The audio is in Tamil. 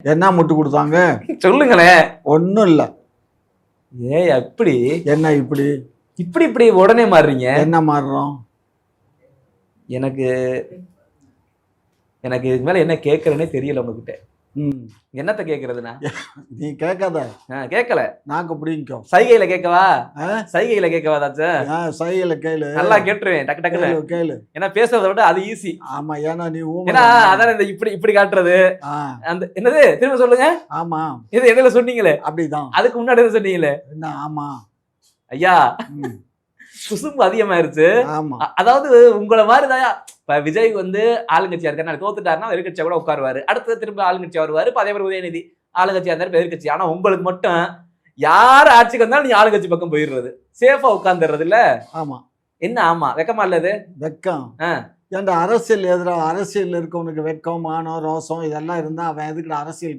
என்ன முட்டு கொடுத்தாங்க சொல்லுங்களேன். ஒன்றும் இல்லை. ஏய் அப்படி என்ன இப்படி இப்படி இப்படி உடனே மாறுறீங்க? என்ன மாறுறோம்? எனக்கு எனக்கு இதுக்கு மேல என்ன கேட்கறேன்னே தெரியல உங்ககிட்ட. என்னத்த கேட்கறதுனா? நீ கேட்காத. கேட்கல. நாக்கு பிடிங்கோ. சைகையில கேட்கவா? சைகையில கேட்கவா? தாச்சும் சைகையில கேளு. நல்லா கேட்டுருவேன் டக்கு டக்குன்னு. கேளு. ஏன்னா பேசுறத விட அது ஈஸி. ஆமா, ஏன்னா நீ ஏன்னா அதான் இந்த இப்படி இப்படி காட்டுறது. அந்த என்னது திரும்ப சொல்லுங்க. ஆமா, இது இடையில சொன்னீங்களே அப்படிதான். அதுக்கு முன்னாடி சொன்னீங்களே என்ன? ஆமா ஐயா, குசும்பு அதிகமாயிருச்சு. ஆமா, அதாவது உங்களை மாதிரிதான். இப்ப விஜய் வந்து ஆளுங்கட்சியா இருக்காரு, தோத்துட்டாருன்னா எதிர்கட்சியா கூட உட்காருவாரு. அடுத்தது திரும்ப ஆளுங்கட்சியா வருவாரு. அதே மாதிரி உதயநிதி ஆளுங்கட்சியா இருந்தாரு, எதிர்கட்சி. ஆனா உங்களுக்கு மட்டும் யார் ஆட்சிக்கு வந்தாலும் நீ ஆளுங்கட்சி பக்கம் போயிடுறது, சேஃபா உட்கார்ந்துடுறது இல்ல? ஆமா. என்ன? ஆமா, வெக்கமா இல்லது? வெக்கம். ஏன்டா அரசியல் எதிராக அரசியல் இருக்கவனுக்கு வெக்கம், மானம், ரோசம் இதெல்லாம் இருந்தா அவன் எதுக்கு அரசியல்